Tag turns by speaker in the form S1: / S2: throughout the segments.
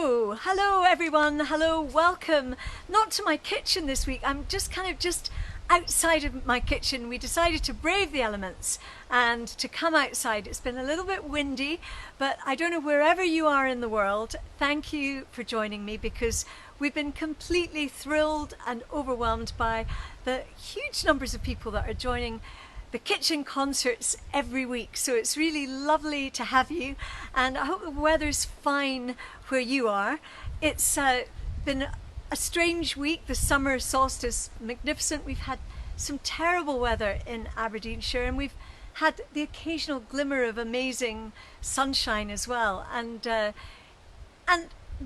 S1: Hello everyone, hello, welcome. Not to my kitchen this week, I'm just outside of my kitchen. We decided to brave the elements and to come outside. It's been a little bit windy, but I don't know, wherever you are in the world, thank you for joining me, because we've been completely thrilled and overwhelmed by the huge numbers of people that are joining the kitchen concerts every week. So it's really lovely to have you, and I hope the weather's fine where you are. It's been a strange week. The summer solstice, magnificent. We've had some terrible weather in Aberdeenshire, and we've had the occasional glimmer of amazing sunshine as well. And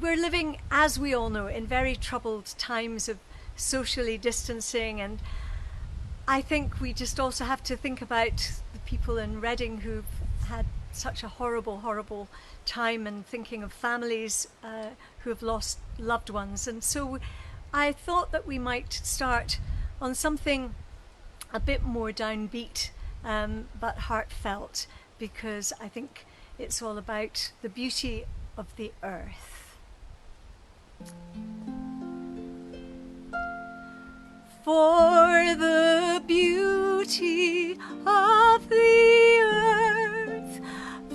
S1: we're living, as we all know, in very troubled times of socially distancing, and I think we just also have to think about the people in Reading who've had such a horrible, horrible time, and thinking of families who have lost loved ones. And so I thought that we might start on something a bit more downbeat, but heartfelt, because I think it's all about the beauty of the earth. For the beauty of the earth,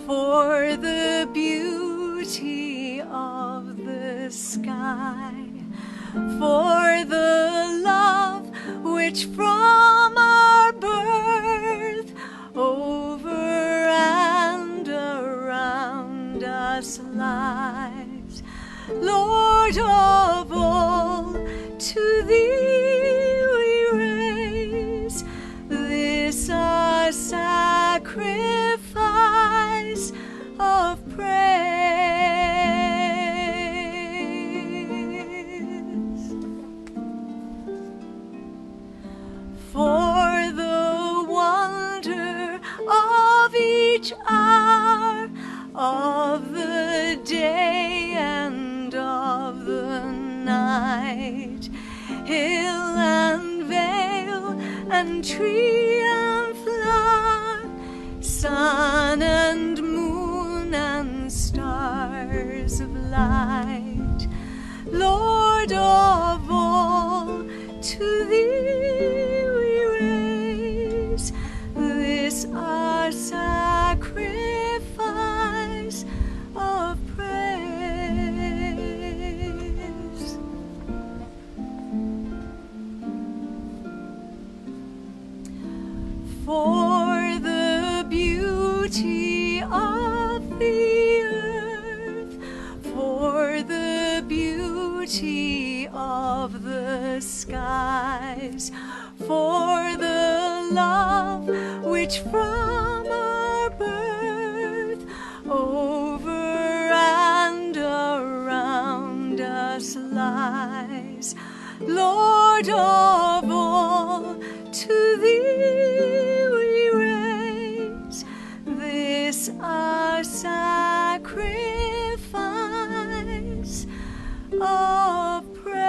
S1: for the beauty of the sky, for the love which from our birth over and around us lies, Lord of all, to thee this our sacrifice of praise. For the wonder of each hour of the day and of the night, hill and vale and tree and flower, sun and moon and stars of light, Lord of all, to thee we raise this our sacrifice of praise. For the beauty of the earth, for the beauty of the skies, for the love which from our birth over and around us lies, Lord of all, to thee we raise this our sacrifice of praise.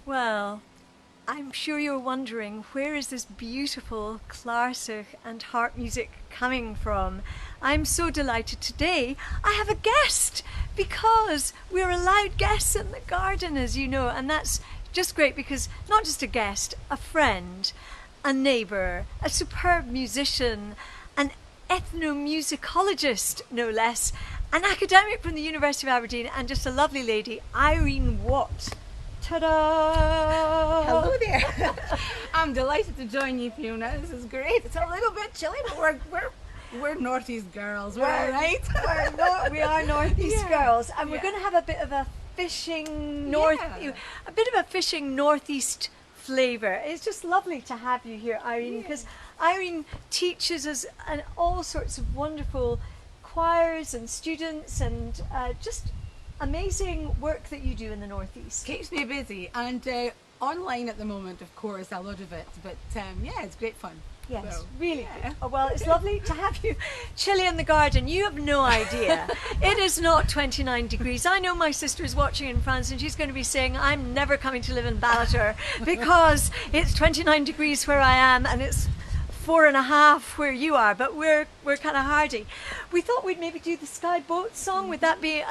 S1: Well, I'm sure you're wondering, where is this beautiful classic and harp music coming from? I'm so delighted today I have a guest, because we're allowed guests in the garden, as you know, and that's just great, because not just a guest, a friend, a neighbour, a superb musician, an ethnomusicologist, no less, an academic from the University of Aberdeen, and just a lovely lady, Irene Watt. Ta-da!
S2: Hello there. I'm delighted to join you, Fiona. This is great. It's a little bit chilly, but we're Northeast girls. We're all right.
S1: We are Northeast girls, and we're going to have a bit of a fishing Northeast flavour. It's just lovely to have you here, Irene, because Irene teaches us all sorts of wonderful choirs and students, and just amazing work that you do in the Northeast.
S2: Keeps me busy, and online at the moment, of course, a lot of it. But yeah, it's great fun.
S1: Yes,
S2: So,
S1: really
S2: yeah.
S1: good. Oh, well, it's lovely to have you. Chilly in the garden. You have no idea. It is not 29 degrees. I know my sister is watching in France and she's going to be saying, I'm never coming to live in Ballater because it's 29 degrees where I am and it's 4.5 where you are, but we're kind of hardy. We thought we'd maybe do the Sky Boat song. Would that be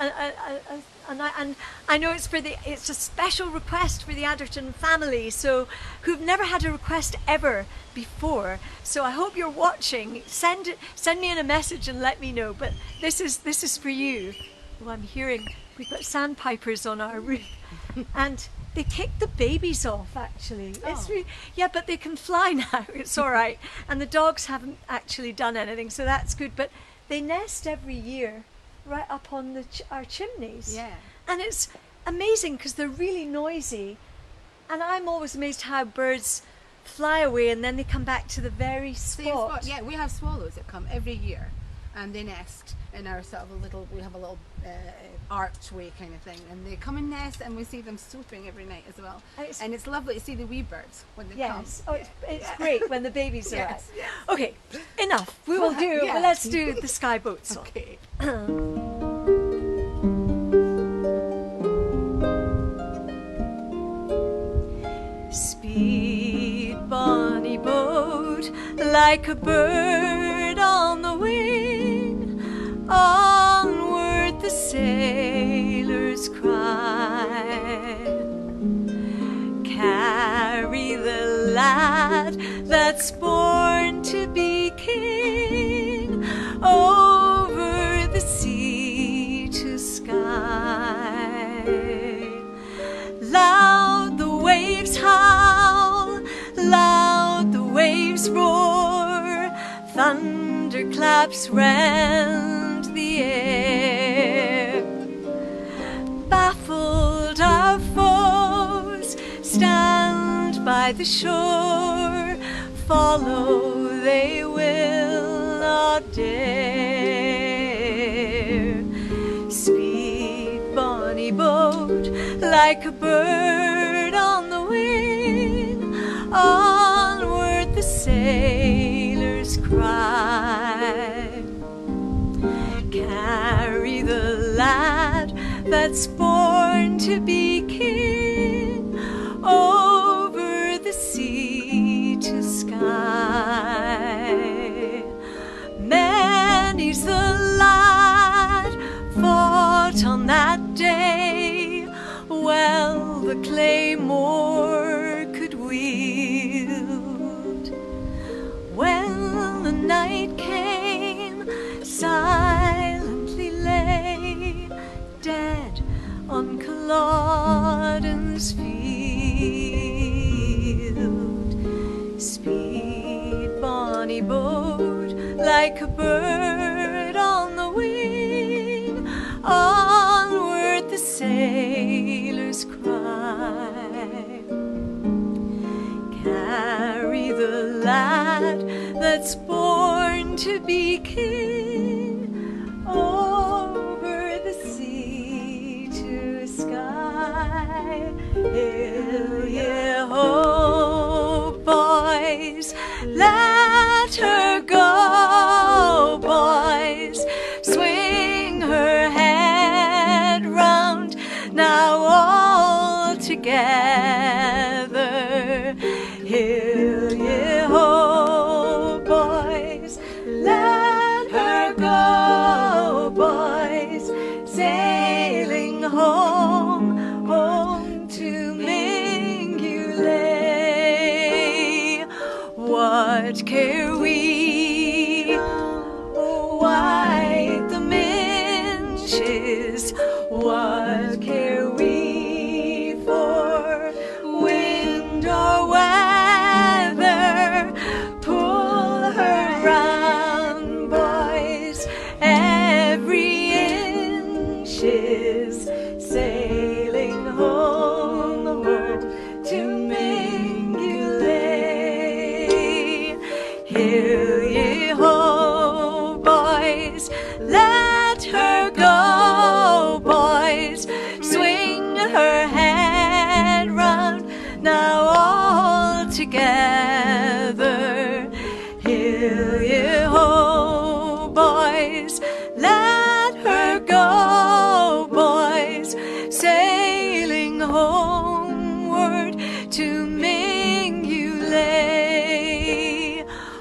S1: and I know it's a special request for the Adderton family, so who've never had a request ever before. So I hope you're watching. Send me in a message and let me know. But this is for you. Oh, I'm hearing we've got sandpipers on our roof, and they kicked the babies off. Actually, it's yeah, but they can fly now. It's all right, and the dogs haven't actually done anything, so that's good. But they nest every year right up on our chimneys.
S2: Yeah.
S1: And it's amazing because they're really noisy. And I'm always amazed how birds fly away and then they come back to the very
S2: Same
S1: spot.
S2: Yeah, we have swallows that come every year and they nest in our sort of we have a little archway kind of thing, and they come and nest, and we see them swooping every night as well. And it's lovely to see the wee birds when they come.
S1: Yes, it's great when the babies arrive.
S2: Yes, yes.
S1: Okay, enough. We will do.
S2: Yeah.
S1: Well, let's do the Sky Boat song.
S2: Okay.
S1: Speed, bonny boat, like a bird on the wing, onward the sailors cry. Carry the lad that's born to be king over the sea to sky. Loud the waves howl, loud the waves roar, thunderclaps rend the air. Baffled our foes stand by the shore, follow they will not dare. Speed, bonny boat, like a bird on the wing, onward the sailors cry. Carry the lad that's born to be king over the sea to sky. Many's the lad fought on that day, well the claymore could wield. When the night came, silently lay dead on Culloden's field. Speed, bonny boat, like a bird on the wing, onward the sailors cry. Carry the lad that's born to be king over the sea to sky. Hill ye ho, boys, let her go, boys, swing her head round, now all together. Hill ye ho, boys, let her go, boys, sailing home, home to Mingulay. What care we, why the minches, what care we for wind or weather? Pull her round, boys, every inch is sailing home, home to Mingulay. Hill ye ho, boys, let her go, boys, swing her head round, now all together. Hill ye ho, boys, let her go, boys, sailing homeward to Mingulay.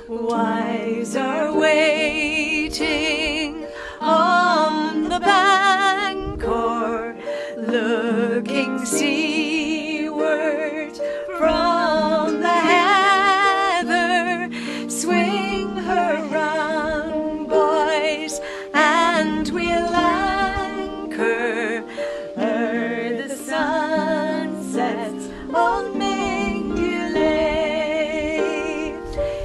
S1: Wives are waiting on the bank or looking seaward from the heather. Swing her round, boys, and we'll anchor ere the sun sets on Mingulay.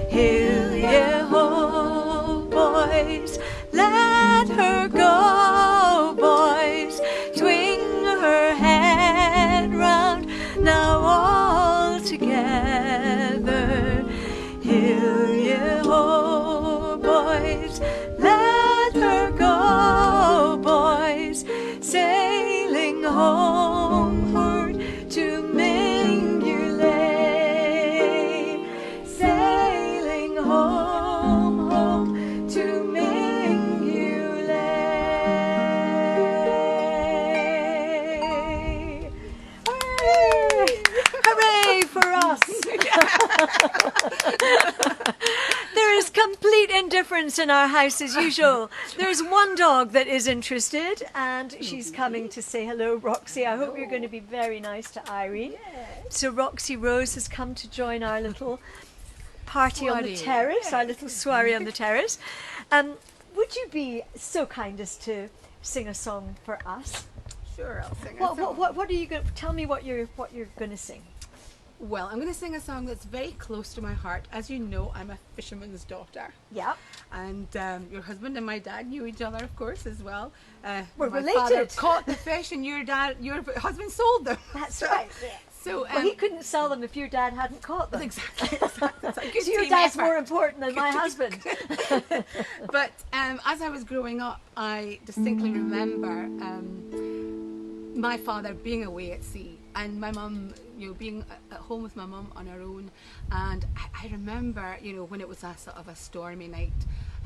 S1: Hill ye ho, boys, let her go, boys, swing her head round, now all together. Hill ye ho, boys, let her go, boys, sailing homeward to Mingulay. Sailing home, home to Mingulay. Hooray! Hooray for us! There is complete indifference in our house as usual. There's one dog that is interested, and she's coming to say hello, Roxy. I hope you're going to be very nice to Irie. So Roxy Rose has come to join our little party on the terrace, our little soiree on the terrace. Would you be so kind as to sing a song for us?
S2: Sure, I'll sing a song.
S1: What are you going to tell me? What you're going to sing?
S2: Well, I'm going to sing a song that's very close to my heart. As you know, I'm a fisherman's daughter.
S1: Yeah.
S2: And your husband and my dad knew each other, of course, as well.
S1: We're
S2: my
S1: related.
S2: Father caught the fish, and your husband sold them.
S1: That's right.
S2: So
S1: well, he couldn't sell them if your dad hadn't caught them.
S2: Exactly. It's a good
S1: So your
S2: team
S1: dad's
S2: effort.
S1: more important than my husband.
S2: But as I was growing up, I distinctly remember my father being away at sea, and my mum, being at home with my mum on her own. And I remember, when it was a sort of a stormy night,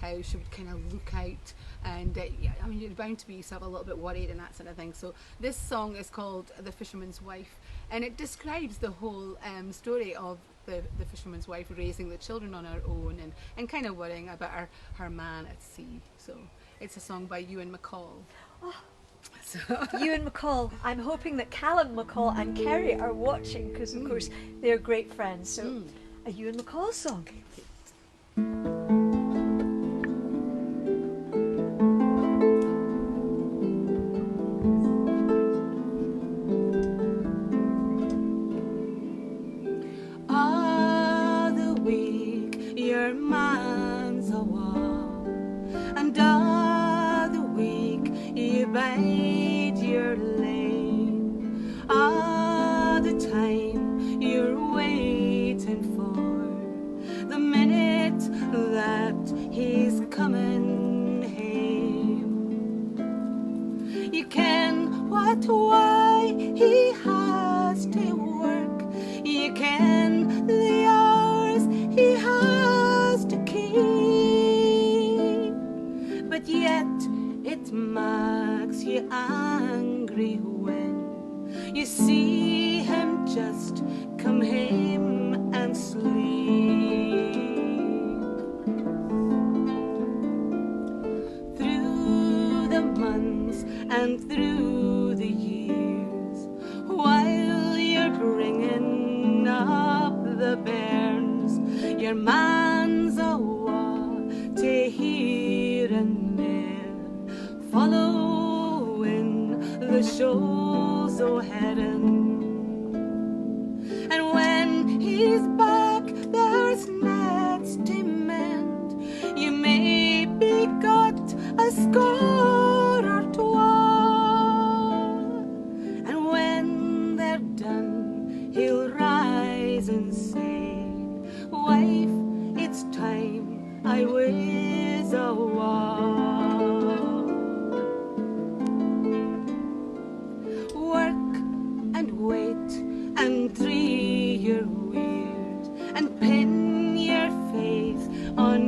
S2: how she would kind of look out, and you're bound to be sort of a little bit worried and that sort of thing. So this song is called "The Fisherman's Wife," and it describes the whole story of the fisherman's wife raising the children on her own and kind of worrying about her man at sea. So it's a song by Ewan McCall.
S1: Oh. Ewan McCall. I'm hoping that Callum McCall and Kerry are watching, because of course they're great friends. So a Ewan McCall song.
S2: All the week your man's a wall, and all the week you bide your lane. All the time you're waiting for the minute that he's coming home. You ken why he has to work. You ken the hours he has to keep, but yet it makes you angry when you see him just come home and sleep. Through the months and through the years, while you're bringing up the bairns, your man's awa to here and there, following the shoals o' herring. And when he's back, there's nets to mend. You maybe got a score or twa, and when they're done, he'll rise and say, "Wife, it's time I was awa." Work and wait and dree your weird and pin your faith on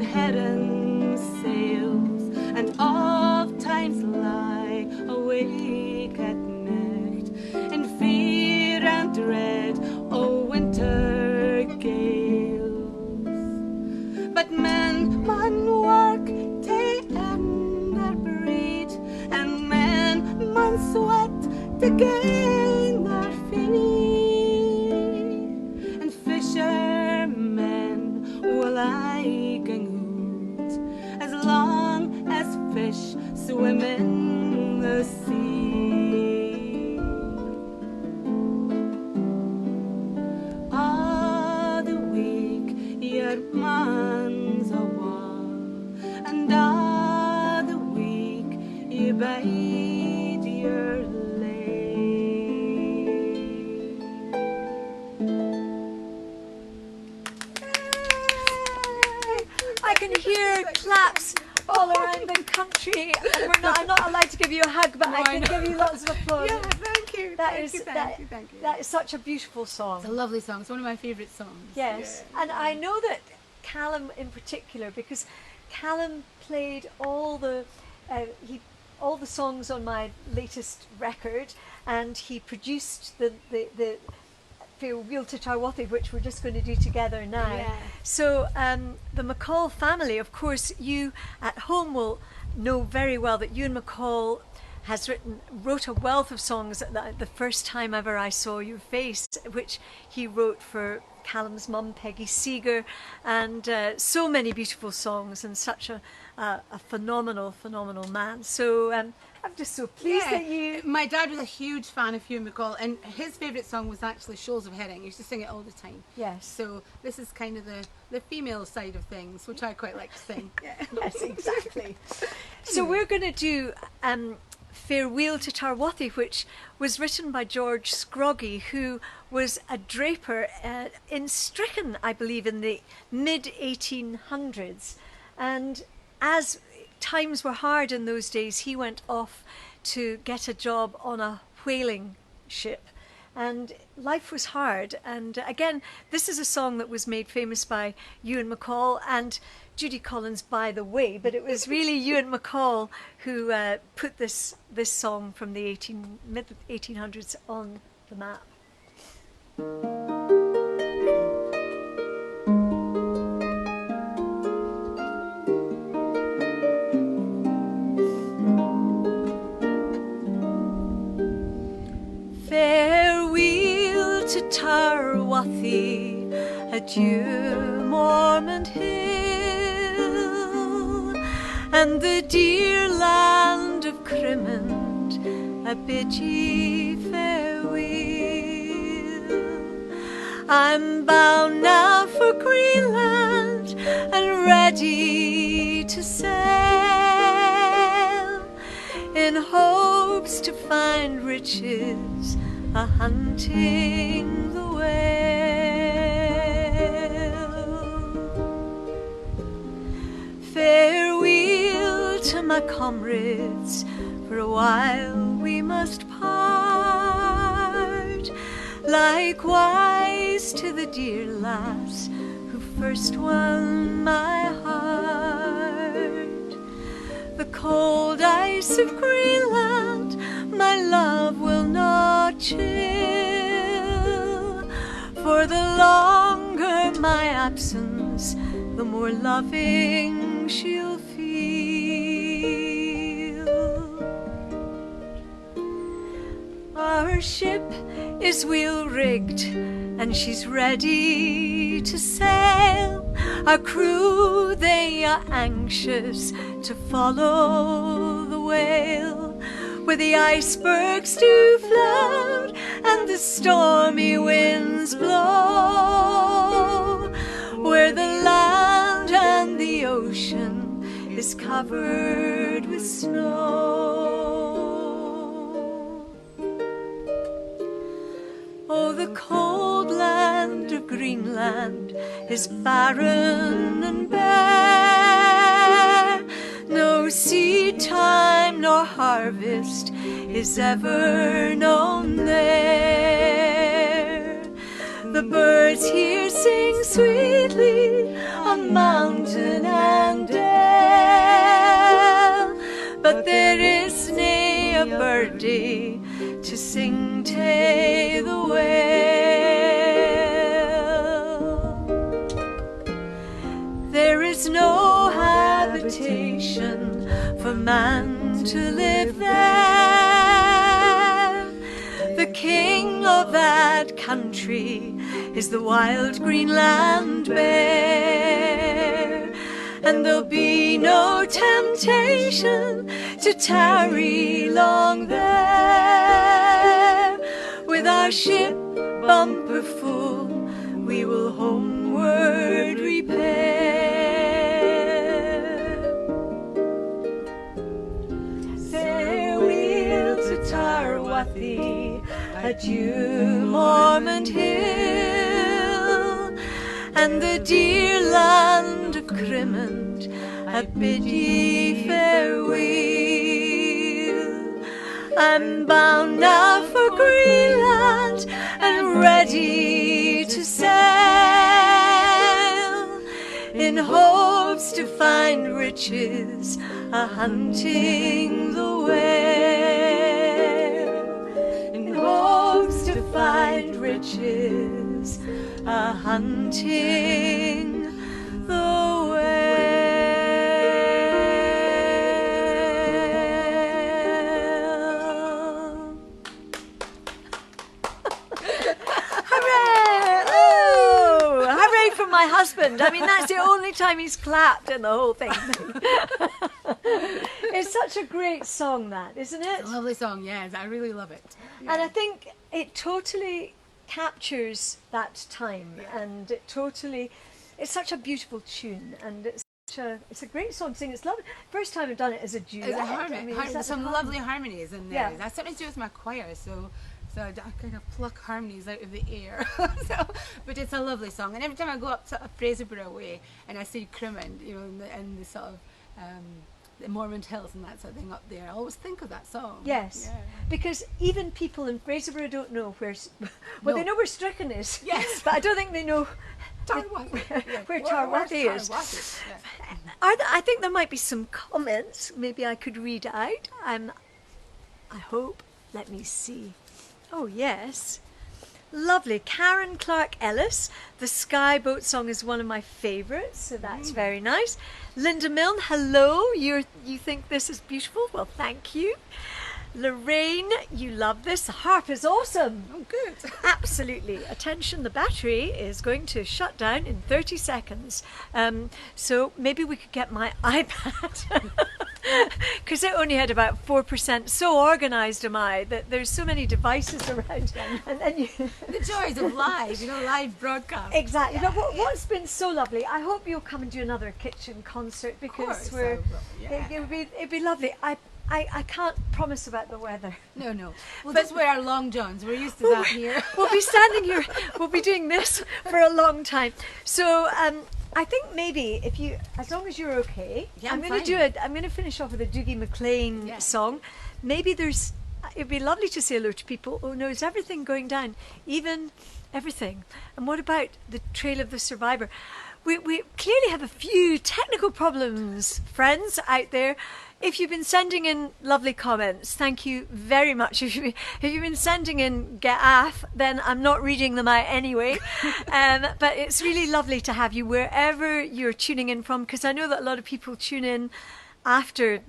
S2: man's a while, and a the week you bide your lay.
S1: I can hear claps all around the country, and I'm not allowed to give you a hug, but I can give you lots of applause.
S2: Yeah, thank you. Thank you.
S1: That is such a beautiful song.
S2: It's a lovely song. It's one of my favourite songs.
S1: Yes,
S2: yeah.
S1: And I know that Callum in particular, because Callum played all the songs on my latest record, and he produced the Wheel to Tarwathie, which we're just going to do together now.
S2: Yeah.
S1: So the McCall family, of course, you at home will know very well that Ewan McCall wrote a wealth of songs. The first time ever I saw your face, which he wrote for Callum's mum, Peggy Seeger, and so many beautiful songs, and such a phenomenal man. So I'm just so pleased that you...
S2: My dad was a huge fan of Hugh McCall, and his favourite song was actually Shoals of Herring. He used to sing it all the time.
S1: Yes.
S2: So this is kind of the female side of things, which I quite like to sing.
S1: Yes, exactly. So we're going to do Farewell to Tarwathie, which was written by George Scroggie, who was a draper in Strichen, I believe, in the mid-1800s. And as times were hard in those days, he went off to get a job on a whaling ship. And life was hard. And again, this is a song that was made famous by Ewan McCall and Judy Collins, by the way, but it was really Ewan McCall who put this song from the mid-1800s on the map. Farewell to Tarwathie, adieu Mormont Hill, and the dear land of Crimond, I bid ye farewell. I'm bound now for Greenland and ready to sail, in hopes to find riches a-hunting the whale. Farewell to my comrades, for a while we must part, likewise to the dear lass who first won my heart. The cold ice of Greenland my love will not chill, for the longer my absence, the more loving she'll feel. Our ship is wheel rigged and she's ready to sail. Our crew, they are anxious to follow the whale, where the icebergs do float and the stormy winds blow, where the land and the ocean is covered with snow. Oh, the cold land of Greenland is barren and bare. No seed time nor harvest is ever known there. The birds here sing sweetly on mountain and dale, but there is nae a birdie to sing tae the whale. There is no habitation for man to live there. The king of that country is the wild Greenland bear, and there'll be no temptation to tarry long there. With our ship bumper full, we will homeward repair. dew Mormont hill, and the dear land of Crimond, I bid ye farewell. I'm bound now for Greenland and ready to sail, in hopes to find riches a-hunting the whale, in hopes to find riches a-hunting the whale. Hooray! Oh, hooray for my husband. I mean, that's the only time he's clapped in the whole thing. It's such a great song, that, isn't it?
S2: It's a lovely song, yes. I really love it. Yeah.
S1: And I think it totally captures that time, and it's such a beautiful tune, and it's a great song to sing. It's lovely. First time I've done it as a duet.
S2: It's a harmony.
S1: I mean,
S2: There's some lovely harmonies in there.
S1: Yeah.
S2: I sometimes do with my choir, so I kind of pluck harmonies out of the air. But it's a lovely song, and every time I go up to Fraserburgh way and I see Crimond, and the sort of the Mormont Hills and that sort of thing up there, I always think of that song.
S1: Yes,
S2: yeah.
S1: Because even people in Fraserburgh don't know where. Well, they know where Stricken is.
S2: Yes,
S1: but I don't think they know where Tarwathie is.
S2: Yeah.
S1: I think there might be some comments. Maybe I could read out. I hope. Let me see. Oh yes. Lovely. Karen Clark Ellis. The Skyboat song is one of my favourites, so that's very nice. Linda Milne, hello. You think this is beautiful? Well, thank you. Lorraine, you love this. The harp is awesome.
S2: Oh, good.
S1: Absolutely. Attention, the battery is going to shut down in 30 seconds. So maybe we could get my iPad, because it only had about 4%. So organised am I that there's so many devices around. And then
S2: the joys of live, live broadcast.
S1: Exactly. Yeah. But what's been so lovely, I hope you'll come and do another kitchen concert, because it'd be lovely. I can't promise about the weather.
S2: No. We'll just wear our long johns. We're used to that here.
S1: We'll be standing here. We'll be doing this for a long time. So I think maybe as long as you're okay, I'm going to do it. I'm going to finish off with a Dougie MacLean song. Maybe it'd be lovely to say hello to people. Oh no, is everything going down? Even everything. And what about the Trail of the Survivor? We clearly have a few technical problems, friends out there. If you've been sending in lovely comments, thank you very much. If you've been sending in get aff, then I'm not reading them out anyway. But it's really lovely to have you wherever you're tuning in from, because I know that a lot of people tune in after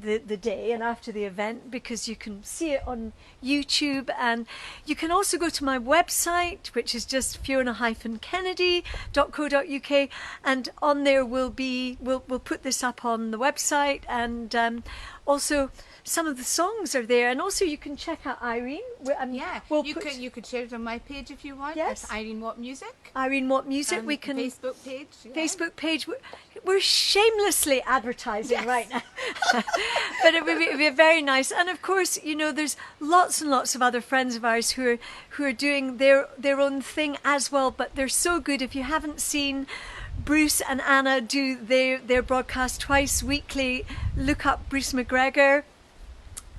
S1: the day and after the event, because you can see it on YouTube, and you can also go to my website, which is just fiona-kennedy.co.uk, and on there we'll put this up on the website, and also some of the songs are there, and also you can check out Irene.
S2: You could share it on my page if you want.
S1: Yes,
S2: it's Irene Watt Music.
S1: Irene Watt Music. We can
S2: Facebook page. Yeah.
S1: Facebook page. We're shamelessly advertising right now, but it would be very nice. And of course, there's lots and lots of other friends of ours who are doing their own thing as well. But they're so good. If you haven't seen Bruce and Anna do their broadcast twice weekly, look up Bruce McGregor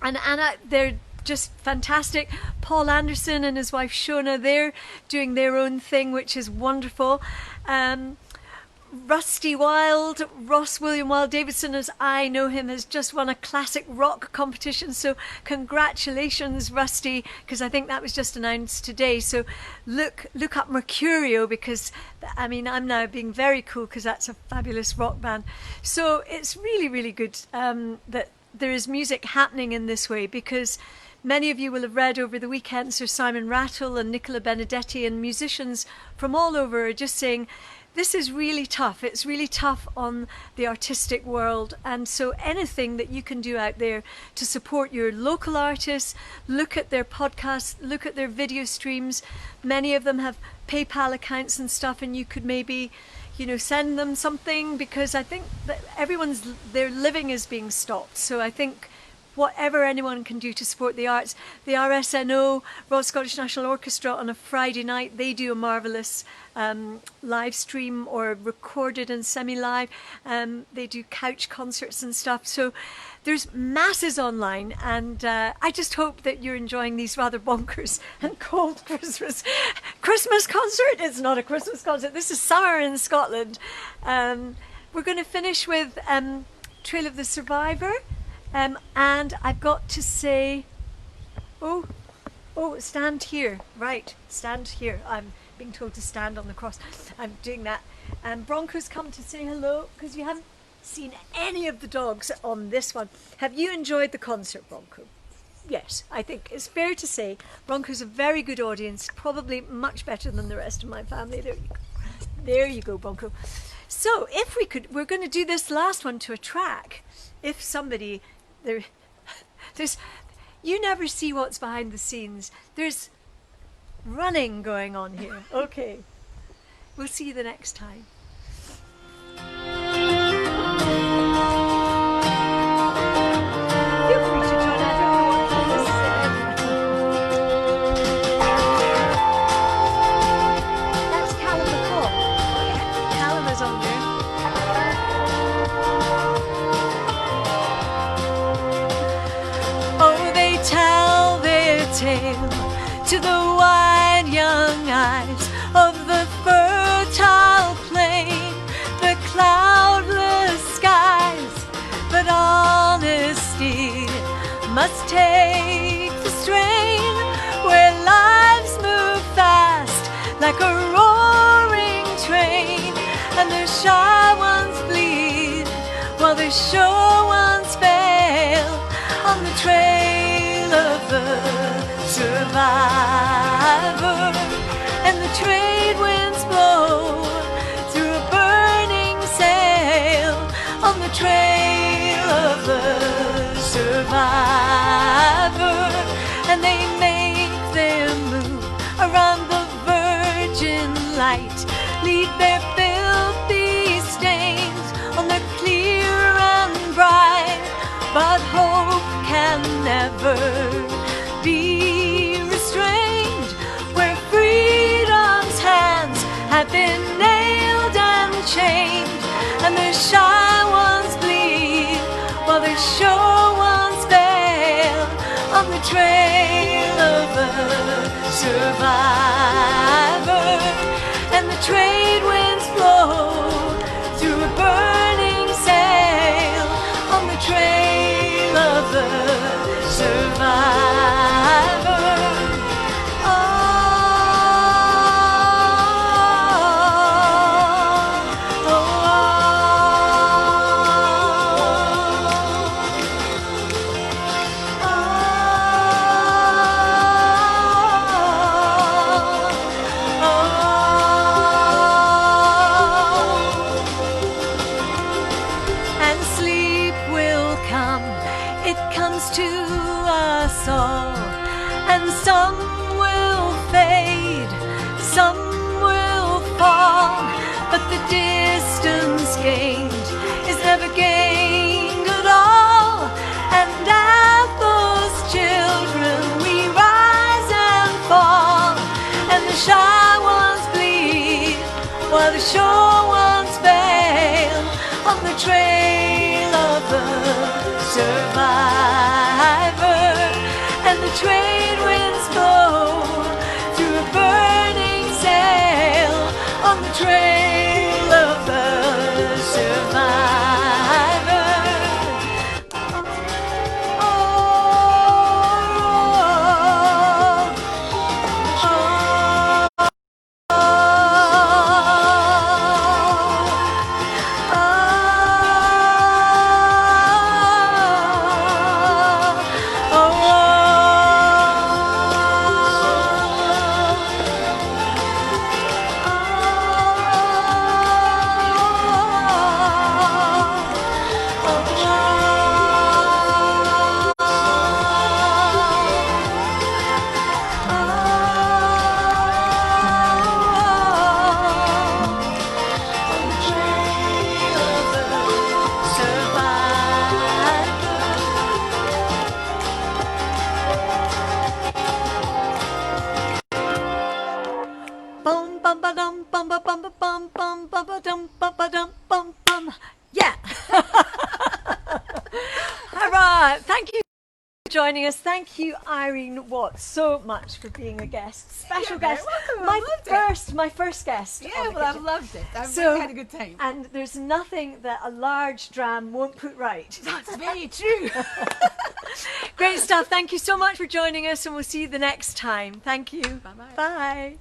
S1: and Anna. They're just fantastic. Paul Anderson and his wife Fiona, they're doing their own thing, which is wonderful. Rusty Wilde, Ross William Wilde Davidson, as I know him, has just won a classic rock competition. So congratulations, Rusty, because I think that was just announced today. So look up Mercurio, because I'm now being very cool, because that's a fabulous rock band. So it's really, really good that there is music happening in this way, because many of you will have read over the weekend Sir Simon Rattle and Nicola Benedetti and musicians from all over are just saying, this is really tough. It's really tough on the artistic world. And so anything that you can do out there to support your local artists, look at their podcasts, look at their video streams. Many of them have PayPal accounts and stuff, and you could maybe, send them something, because I think that their living is being stopped. So I think whatever anyone can do to support the arts. The RSNO, Royal Scottish National Orchestra, on a Friday night, they do a marvellous live stream or recorded and semi-live. They do couch concerts and stuff. So there's masses online, and I just hope that you're enjoying these rather bonkers and cold Christmas concert. It's not a Christmas concert. This is summer in Scotland. We're going to finish with Trail of the Survivor, and I've got to say, oh, stand here. Right, stand here. I'm being told to stand on the cross. I'm doing that. Bronco's come to say hello, because you haven't seen any of the dogs on this one. Have you enjoyed the concert, Bronco? Yes, I think it's fair to say Bronco's a very good audience, probably much better than the rest of my family. There you go, Bronco. So if we could, we're going to do this last one to a track. If somebody, there's, you never see what's behind the scenes. There's running going on here. Okay, we'll see you the next time. Feel free to join. I don't know what this that's Callum McCall. Okay. Callum is on there. Oh, they tell their tale to the wide young eyes of the fertile plain, the cloudless skies, but honesty must take the strain, where lives move fast like a roaring train, and the shy ones bleed while the sure ones fail on the trail of the survivor, and the trade winds blow through a burning sail on the trail of the survivor, and they make their move around the virgin light, leave their filthy stains on the clear and bright, but hope can never be restrained, where freedom's hands have been nailed and chained, and the shy ones bleed while the sure ones fail on the trail of the survivor, and the trade winds blow through a burning sail on the trail of the survivor. And some will fade, some will fall, but the distance gained is never gained at all. And as those children we rise and fall, and the shy ones bleed while the sure ones fail on the trail of the survivor, and the trade winds blow through a burning sail on the trail of the survivor. bum bum bum ba dum bum ba dum bum bum. Yeah. Hurrah! Thank you for joining us. Thank you, Irene Watts, so much for being a guest, special guest.
S2: Welcome.
S1: My first guest.
S2: Yeah, well, I've loved it. I've
S1: So-
S2: really had a good time.
S1: And there's nothing that a large dram won't put right.
S2: That's very true.
S1: Great stuff. Thank you so much for joining us, and we'll see you the next time. Thank you.
S2: Bye-bye.
S1: Bye.